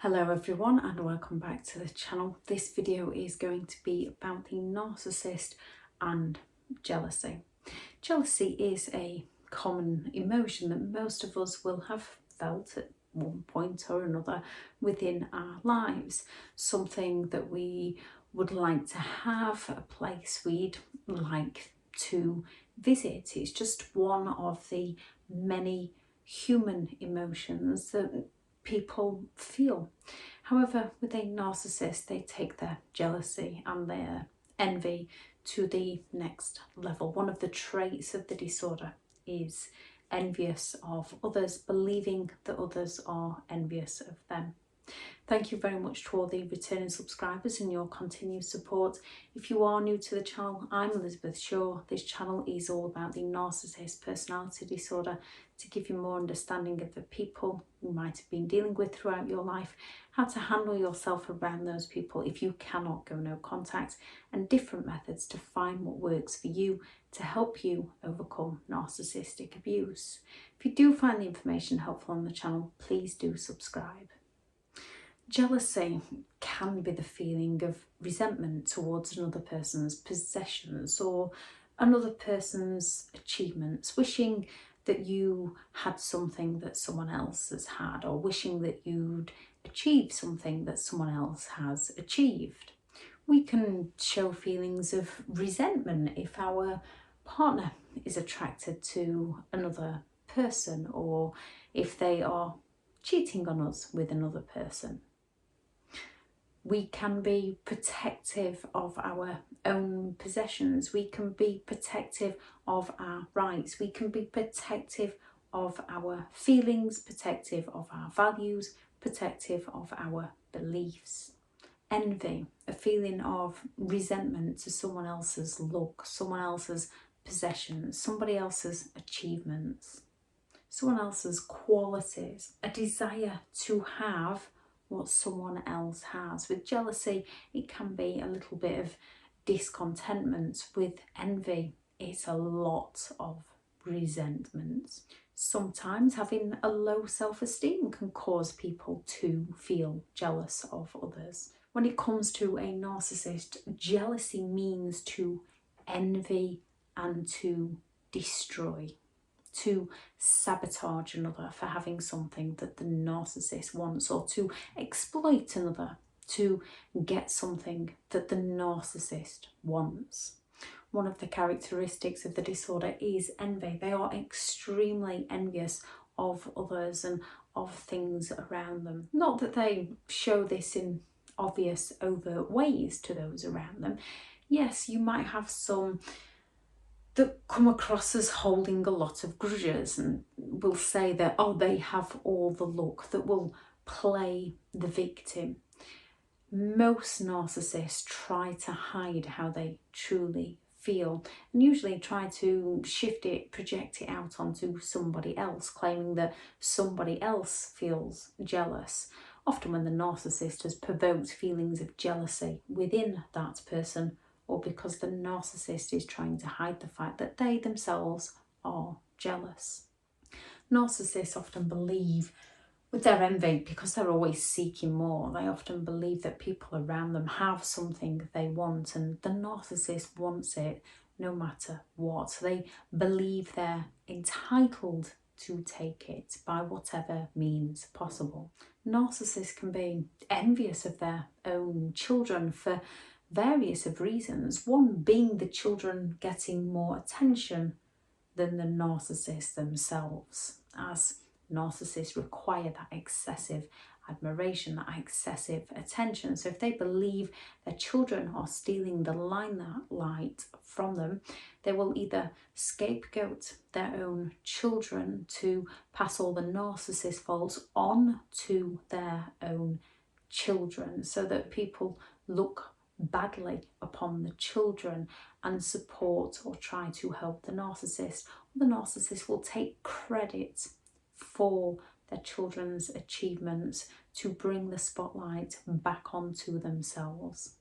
Hello everyone and welcome back to the channel. This video is going to be about the narcissist and jealousy. Jealousy is a common emotion that most of us will have felt at one point or another within our lives. Something that we would like to have, a place we'd like to visit. It's just one of the many human emotions that people feel. However, with a narcissist, they take their jealousy and their envy to the next level. One of the traits of the disorder is envious of others, believing that others are envious of them. Thank you very much to all the returning subscribers and your continued support. If you are new to the channel, I'm Elizabeth Shaw. This channel is all about the narcissist personality disorder to give you more understanding of the people you might have been dealing with throughout your life, how to handle yourself around those people if you cannot go no contact, and different methods to find what works for you to help you overcome narcissistic abuse. If you do find the information helpful on the channel, please do subscribe. Jealousy can be the feeling of resentment towards another person's possessions or another person's achievements, wishing that you had something that someone else has had, or wishing that you'd achieved something that someone else has achieved. We can show feelings of resentment if our partner is attracted to another person, or if they are cheating on us with another person. We can be protective of our own possessions. We can be protective of our rights. We can be protective of our feelings, protective of our values, protective of our beliefs. Envy, a feeling of resentment to someone else's look, someone else's possessions, somebody else's achievements, someone else's qualities, a desire to have what someone else has. With jealousy, it can be a little bit of discontentment. With envy, it's a lot of resentment. Sometimes having a low self-esteem can cause people to feel jealous of others. When it comes to a narcissist, jealousy means to envy and to destroy, to sabotage another for having something that the narcissist wants, or to exploit another to get something that the narcissist wants. One of the characteristics of the disorder is envy. They are extremely envious of others and of things around them. Not that they show this in obvious, overt ways to those around them. Yes, you might have some that come across as holding a lot of grudges and will say that, oh, they have all the luck, that will play the victim. Most narcissists try to hide how they truly feel and usually try to shift it, project it out onto somebody else, claiming that somebody else feels jealous. Often when the narcissist has provoked feelings of jealousy within that person, or because the narcissist is trying to hide the fact that they themselves are jealous. Narcissists often believe, with their envy, because they're always seeking more, they often believe that people around them have something they want, and the narcissist wants it no matter what. They believe they're entitled to take it by whatever means possible. Narcissists can be envious of their own children for various of reasons, one being the children getting more attention than the narcissists themselves, as narcissists require that excessive admiration, that excessive attention. So if they believe their children are stealing the limelight from them, they will either scapegoat their own children to pass all the narcissist faults on to their own children, so that people look badly upon the children and support or try to help the narcissist. The narcissist will take credit for their children's achievements to bring the spotlight back onto themselves.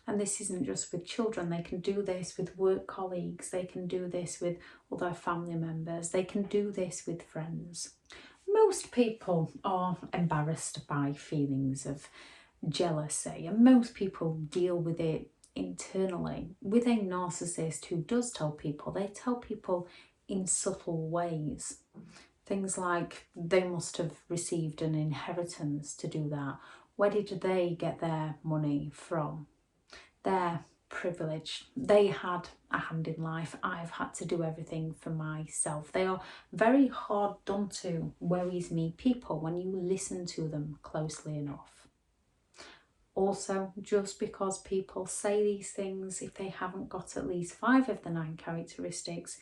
And this isn't just with children. They can do this with work colleagues, they can do this with other family members, they can do this with friends. Most people are embarrassed by feelings of jealousy, and most people deal with it internally. With a narcissist who does tell people, they tell people in subtle ways. Things like they must have received an inheritance to do that. Where did they get their money from? They're privileged. They had a hand in life. I've had to do everything for myself. They are very hard done to, worries me people when you listen to them closely enough. Also, just because people say these things, if they haven't got at least 5 of the 9 characteristics,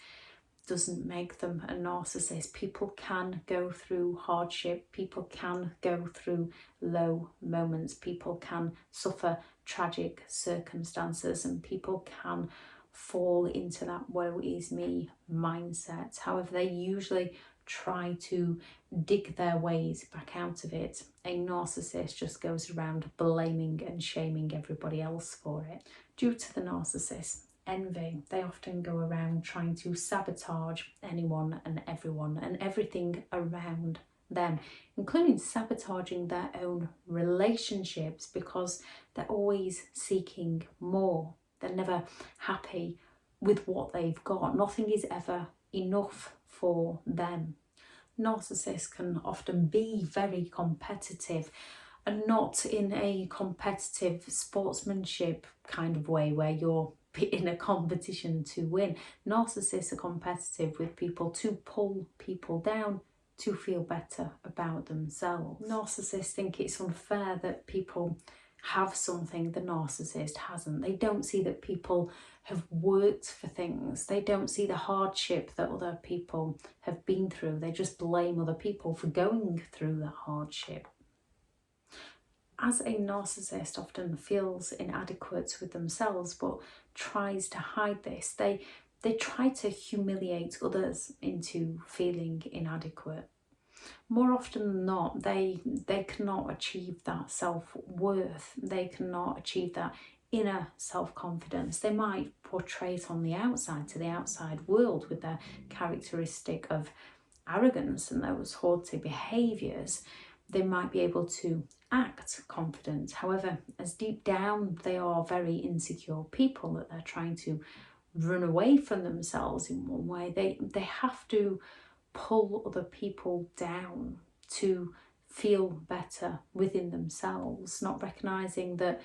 doesn't make them a narcissist. People can go through hardship, people can go through low moments, people can suffer tragic circumstances, and people can fall into that woe is me mindset. However, they usually try to dig their ways back out of it. A narcissist just goes around blaming and shaming everybody else for it. Due to the narcissist, envy, they often go around trying to sabotage anyone and everyone and everything around them, including sabotaging their own relationships, because they're always seeking more. They're never happy with what they've got. Nothing is ever enough for them. Narcissists can often be very competitive, and not in a competitive sportsmanship kind of way where you're in a competition to win. Narcissists are competitive with people to pull people down to feel better about themselves. Narcissists think it's unfair that people have something the narcissist hasn't. They don't see that people have worked for things. They don't see the hardship that other people have been through. They just blame other people for going through that hardship. As a narcissist often feels inadequate with themselves but tries to hide this, they try to humiliate others into feeling inadequate. More often than not, they cannot achieve that self-worth. They cannot achieve that inner self-confidence. They might portray it on the outside to the outside world with their characteristic of arrogance and those haughty behaviours. They might be able to act confident. However, as deep down they are very insecure people that they're trying to run away from themselves in one way, they have to pull other people down to feel better within themselves, not recognising that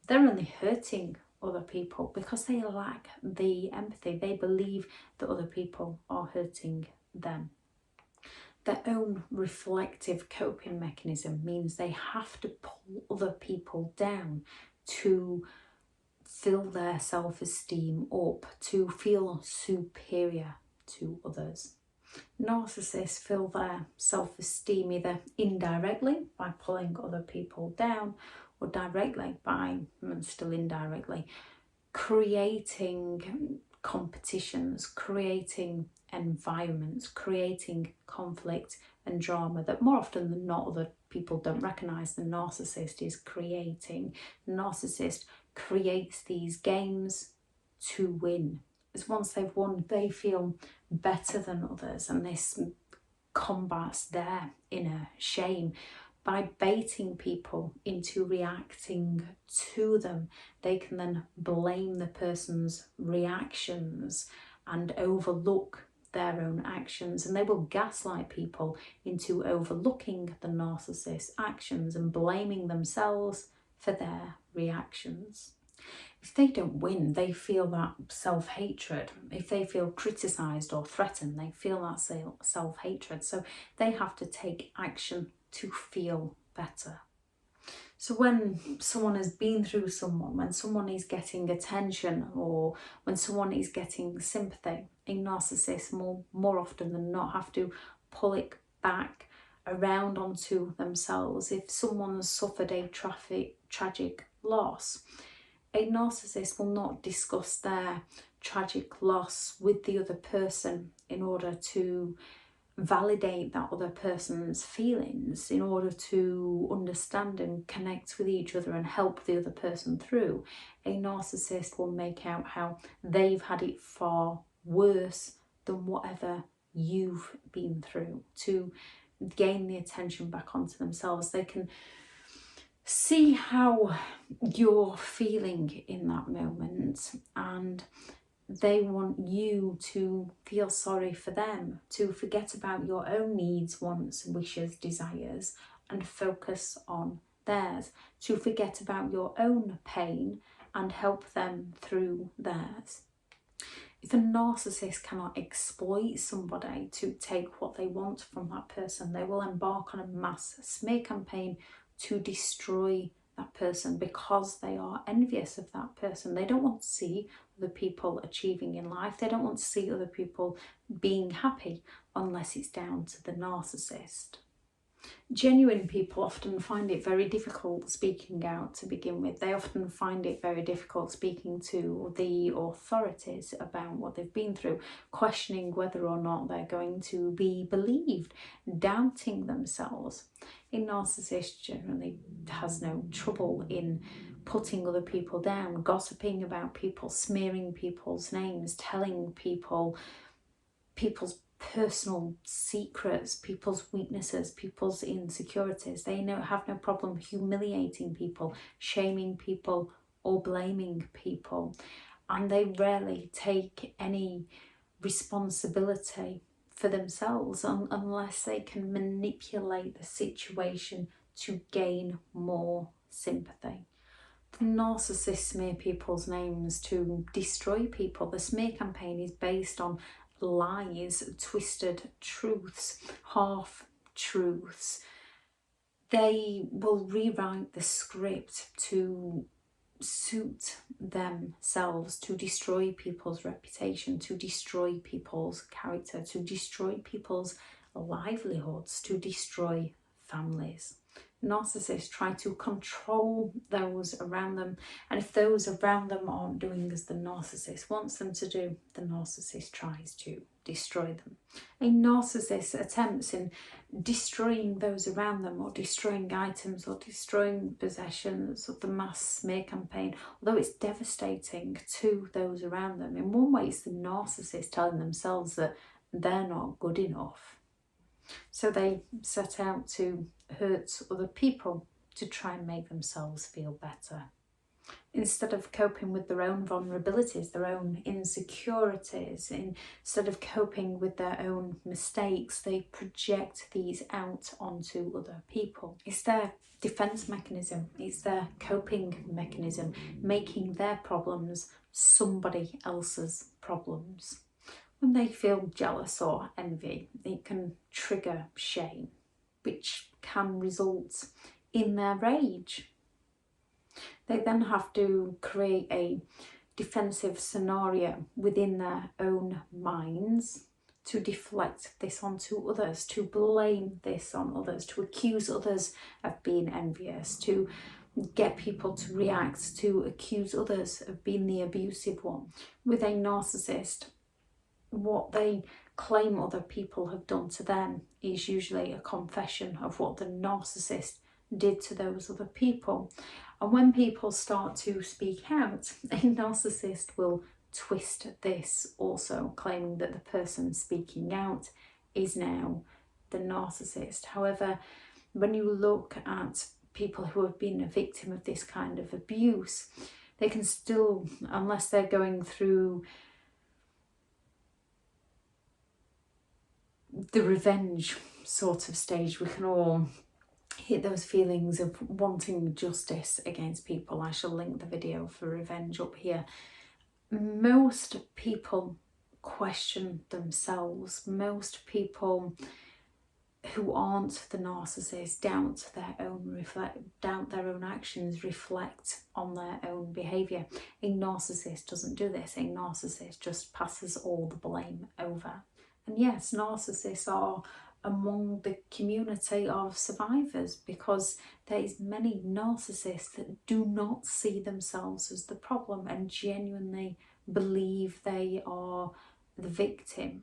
they're only hurting other people because they lack the empathy. They believe that other people are hurting them. Their own reflective coping mechanism means they have to pull other people down to fill their self-esteem up, to feel superior to others. Narcissists fill their self-esteem either indirectly by pulling other people down, or directly by, and still indirectly, creating competitions, creating environments, creating conflict and drama that more often than not other people don't recognise the narcissist is creating. The narcissist creates these games to win. As once they've won, they feel better than others, and this combats their inner shame. By baiting people into reacting to them, they can then blame the person's reactions and overlook their own actions, and they will gaslight people into overlooking the narcissist's actions and blaming themselves for their reactions. If they don't win, they feel that self-hatred. If they feel criticised or threatened, they feel that self-hatred. So they have to take action to feel better. So when someone has been through someone, when someone is getting attention, or when someone is getting sympathy, a narcissist more often than not have to pull it back around onto themselves. If someone's suffered a tragic loss, a narcissist will not discuss their tragic loss with the other person in order to validate that other person's feelings, in order to understand and connect with each other and help the other person through. A narcissist will make out how they've had it far worse than whatever you've been through, to gain the attention back onto themselves. They can see how you're feeling in that moment, and they want you to feel sorry for them, to forget about your own needs, wants, wishes, desires, and focus on theirs, to forget about your own pain and help them through theirs. If a narcissist cannot exploit somebody to take what they want from that person, they will embark on a mass smear campaign to destroy that person because they are envious of that person. They don't want to see other people achieving in life. They don't want to see other people being happy unless it's down to the narcissist. Genuine people often find it very difficult speaking out to begin with. They often find it very difficult speaking to the authorities about what they've been through, questioning whether or not they're going to be believed, doubting themselves. A narcissist generally has no trouble in putting other people down, gossiping about people, smearing people's names, telling people people's personal secrets, people's weaknesses, people's insecurities. They have no problem humiliating people, shaming people, or blaming people. And they rarely take any responsibility for themselves unless they can manipulate the situation to gain more sympathy. The narcissists smear people's names to destroy people. The smear campaign is based on lies, twisted truths, half-truths. They will rewrite the script to suit themselves, to destroy people's reputation, to destroy people's character, to destroy people's livelihoods, to destroy families. Narcissists try to control those around them, and if those around them aren't doing as the narcissist wants them to do, the narcissist tries to destroy them. A narcissist attempts in destroying those around them, or destroying items, or destroying possessions of the mass smear campaign, although it's devastating to those around them. In one way, it's the narcissist telling themselves that they're not good enough. So they set out to hurt other people to try and make themselves feel better. Instead of coping with their own vulnerabilities, their own insecurities, instead of coping with their own mistakes, they project these out onto other people. It's their defense mechanism, it's their coping mechanism, making their problems somebody else's problems. When they feel jealous or envy, it can trigger shame, which can result in their rage. They then have to create a defensive scenario within their own minds to deflect this onto others, to blame this on others, to accuse others of being envious, to get people to react, to accuse others of being the abusive one. With a narcissist, what they claim other people have done to them is usually a confession of what the narcissist did to those other people. And when people start to speak out, a narcissist will twist this also, claiming that the person speaking out is now the narcissist. However, when you look at people who have been a victim of this kind of abuse, they can still, unless they're going through the revenge sort of stage, we can all hit those feelings of wanting justice against people. I shall link the video for revenge up here. Most people question themselves. Most people who aren't the narcissist doubt their own actions, reflect on their own behaviour. A narcissist doesn't do this. A narcissist just passes all the blame over. And yes, narcissists are among the community of survivors, because there is many narcissists that do not see themselves as the problem and genuinely believe they are the victim.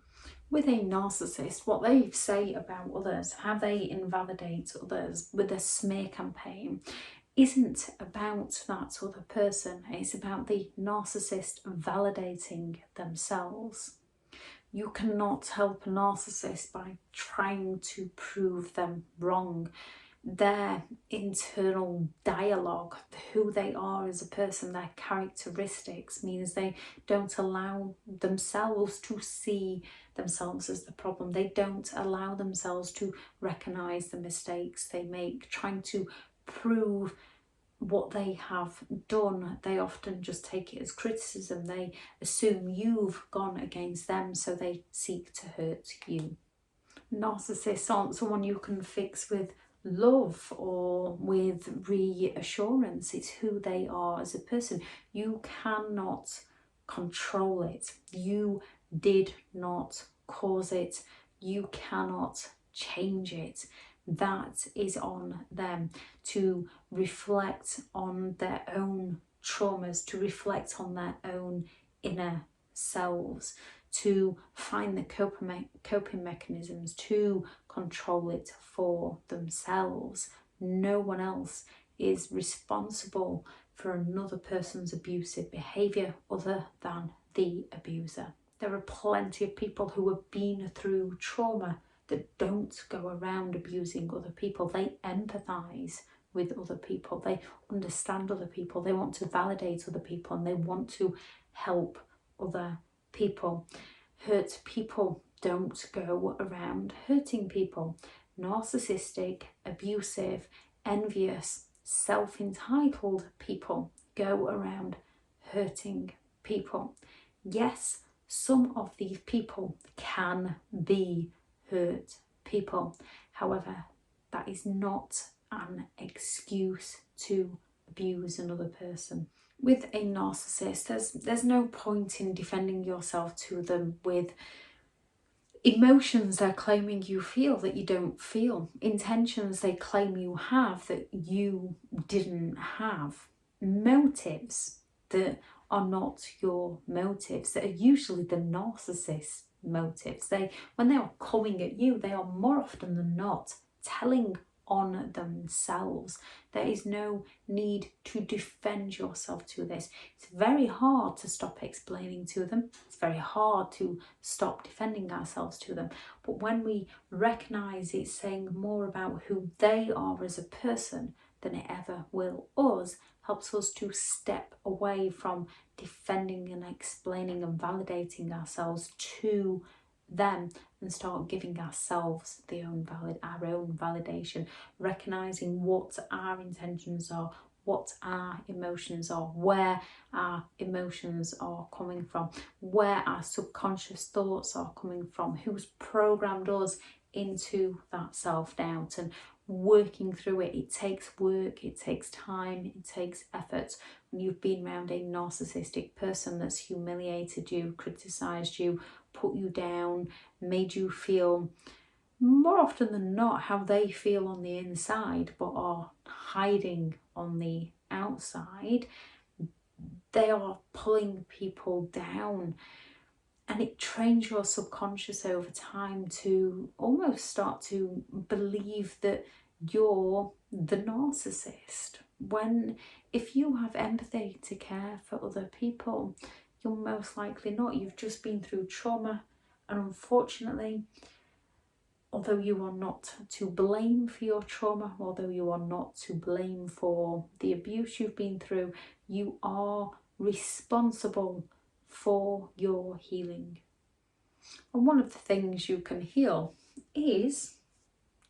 With a narcissist, what they say about others, how they invalidate others with a smear campaign, isn't about that other person. It's about the narcissist validating themselves. You cannot help a narcissist by trying to prove them wrong. Their internal dialogue, who they are as a person, their characteristics, means they don't allow themselves to see themselves as the problem. They don't allow themselves to recognize the mistakes they make, trying to prove what they have done. They often just take it as criticism. They assume you've gone against them, so they seek to hurt you. Narcissists aren't someone you can fix with love or with reassurance. It's who they are as a person. You cannot control it. You did not cause it. You cannot change it. That is on them to reflect on their own traumas, to reflect on their own inner selves, to find the coping mechanisms to control it for themselves. No one else is responsible for another person's abusive behaviour other than the abuser. There are plenty of people who have been through trauma that don't go around abusing other people. They empathise with other people. They understand other people. They want to validate other people, and they want to help other people. Hurt people don't go around hurting people. Narcissistic, abusive, envious, self-entitled people go around hurting people. Yes, some of these people can be hurt people. However, that is not an excuse to abuse another person. With a narcissist, there's no point in defending yourself to them with emotions they're claiming you feel that you don't feel, intentions they claim you have that you didn't have, motives that are not your motives, that are usually the narcissist's motives. When they are coming at you, they are more often than not telling on themselves. There is no need to defend yourself to this. It's very hard to stop explaining to them. It's very hard to stop defending ourselves to them. But when we recognise it's saying more about who they are as a person than it ever will us, helps us to step away from defending and explaining and validating ourselves to them and start giving ourselves our own validation, recognizing what our intentions are, what our emotions are, where our emotions are coming from, where our subconscious thoughts are coming from, who's programmed us into that self-doubt, and working through it. It takes work, it takes time, it takes effort. When you've been around a narcissistic person that's humiliated you, criticized you, put you down, made you feel more often than not how they feel on the inside but are hiding on the outside, they are pulling people down. And it trains your subconscious over time to almost start to believe that you're the narcissist. When, if you have empathy to care for other people, you're most likely not. You've just been through trauma, and unfortunately, although you are not to blame for your trauma, although you are not to blame for the abuse you've been through, you are responsible for your healing. And one of the things you can heal is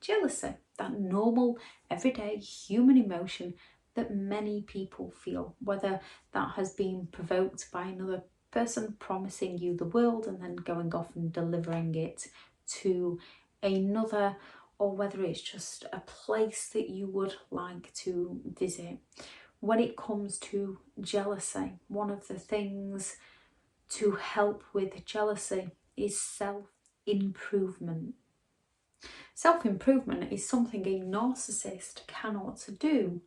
jealousy, that normal, everyday human emotion that many people feel, whether that has been provoked by another person promising you the world and then going off and delivering it to another, or whether it's just a place that you would like to visit. When it comes to jealousy, one of the things to help with jealousy is self-improvement. Self-improvement is something a narcissist cannot do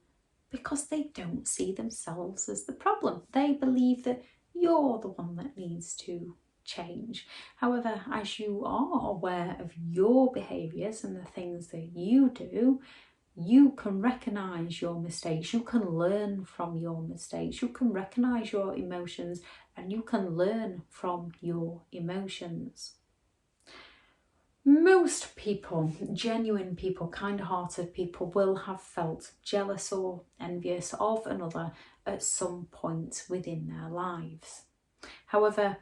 because they don't see themselves as the problem. They believe that you're the one that needs to change. However, as you are aware of your behaviours and the things that you do, you can recognise your mistakes, you can learn from your mistakes, you can recognise your emotions, and you can learn from your emotions. Most people, genuine people, kind-hearted people, will have felt jealous or envious of another at some point within their lives. However,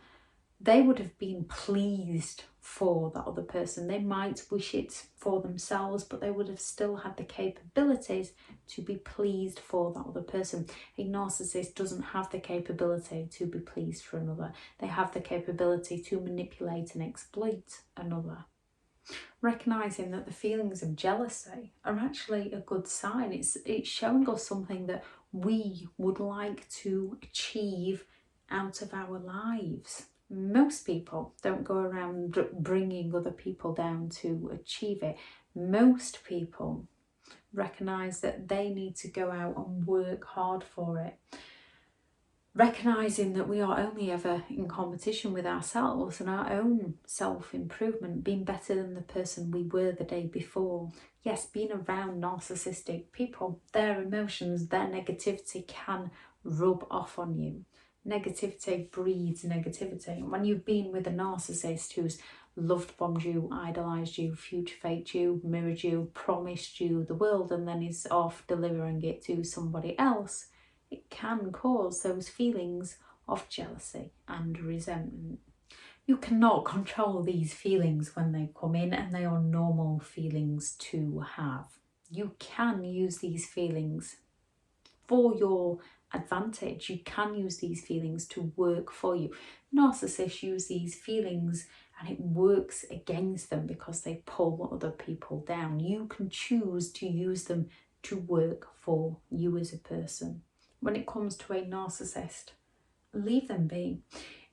they would have been pleased for that other person. They might wish it for themselves, but they would have still had the capabilities to be pleased for that other person. A narcissist doesn't have the capability to be pleased for another. They have the capability to manipulate and exploit another. Recognising that the feelings of jealousy are actually a good sign. It's showing us something that we would like to achieve out of our lives. Most people don't go around bringing other people down to achieve it. Most people recognise that they need to go out and work hard for it. Recognising that we are only ever in competition with ourselves and our own self-improvement, being better than the person we were the day before. Yes, being around narcissistic people, their emotions, their negativity can rub off on you. Negativity breeds negativity. When you've been with a narcissist who's loved bombed you, idolised you, future faked you, mirrored you, promised you the world, and then is off delivering it to somebody else, it can cause those feelings of jealousy and resentment. You cannot control these feelings when they come in, and they are normal feelings to have. You can use these feelings for your advantage. You can use these feelings to work for you. Narcissists use these feelings and it works against them because they pull other people down. You can choose to use them to work for you as a person. When it comes to a narcissist, leave them be.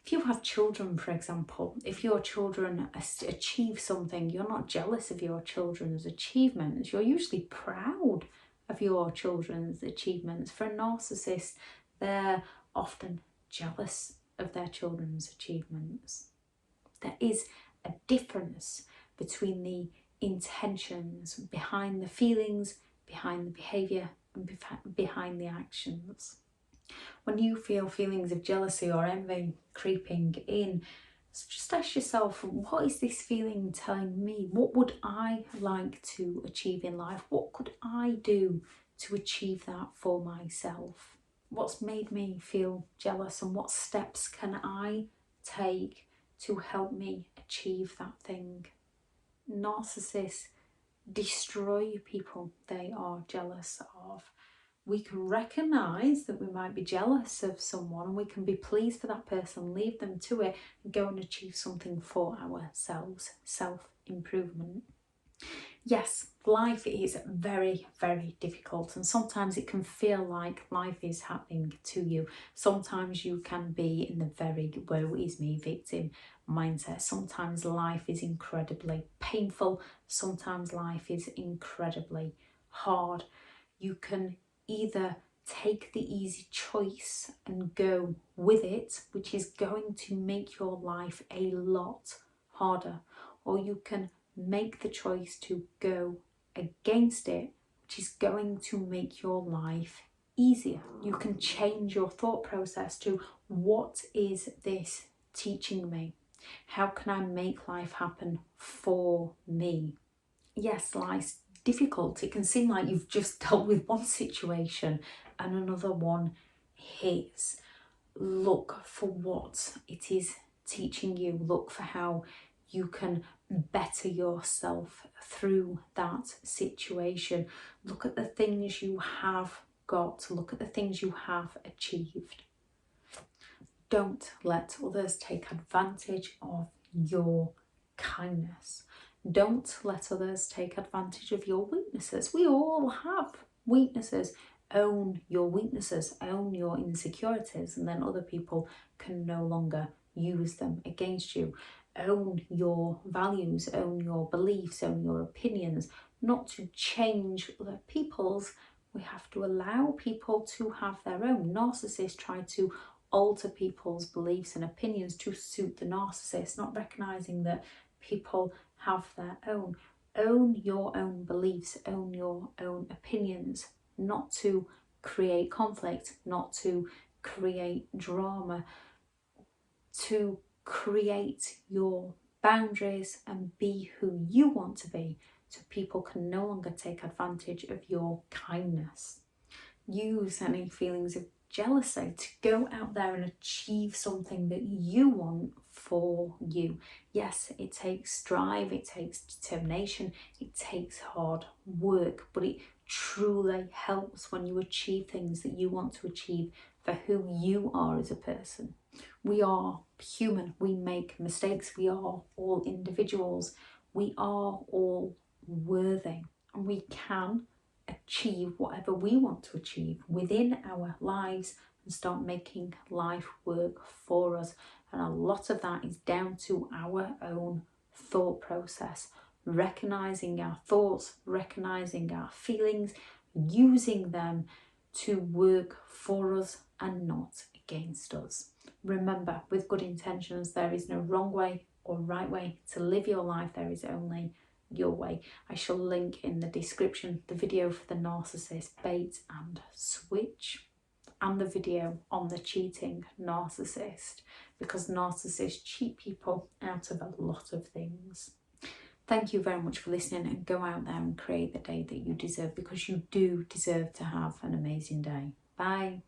If you have children, for example, if your children achieve something, you're not jealous of your children's achievements. You're usually proud of your children's achievements. For a narcissist, they're often jealous of their children's achievements. There is a difference between the intentions behind the feelings, behind the behaviour, and behind the actions. When you feel feelings of jealousy or envy creeping in, just ask yourself, what is this feeling telling me? What would I like to achieve in life? What could I do to achieve that for myself? What's made me feel jealous, and what steps can I take to help me achieve that thing? Narcissists destroy people they are jealous of. We can recognise that we might be jealous of someone, and we can be pleased for that person, leave them to it, and go and achieve something for ourselves. Self-improvement. Yes, life is very, very difficult, and sometimes it can feel like life is happening to you. Sometimes you can be in the very woe is me victim mindset. Sometimes life is incredibly painful. Sometimes life is incredibly hard. You can either take the easy choice and go with it, which is going to make your life a lot harder, or you can make the choice to go against it, which is going to make your life easier. You can change your thought process to, what is this teaching me? How can I make life happen for me? Yes, life's difficult. It can seem like you've just dealt with one situation and another one hits. Look for what it is teaching you. Look for how you can better yourself through that situation. Look at the things you have got. Look at the things you have achieved. Don't let others take advantage of your kindness. Don't let others take advantage of your weaknesses. We all have weaknesses. Own your weaknesses, own your insecurities, and then other people can no longer use them against you. Own your values, own your beliefs, own your opinions. Not to change other people's. We have to allow people to have their own. Narcissists try to alter people's beliefs and opinions to suit the narcissist, not recognising that people have their own. Own your own beliefs, own your own opinions, not to create conflict, not to create drama, to create your boundaries and be who you want to be, so people can no longer take advantage of your kindness. Use any feelings of jealousy to go out there and achieve something that you want for you. Yes, it takes drive, it takes determination, it takes hard work, but it truly helps when you achieve things that you want to achieve for who you are as a person. We are human, we make mistakes, we are all individuals, we are all worthy, and we can achieve whatever we want to achieve within our lives and start making life work for us. And a lot of that is down to our own thought process, recognizing our thoughts, recognizing our feelings, using them to work for us and not against us. Remember, with good intentions, there is no wrong way or right way to live your life. There is only your way. I shall link in the description the video for the narcissist bait and switch, and the video on the cheating narcissist, because narcissists cheat people out of a lot of things. Thank you very much for listening, and go out there and create the day that you deserve, because you do deserve to have an amazing day. Bye.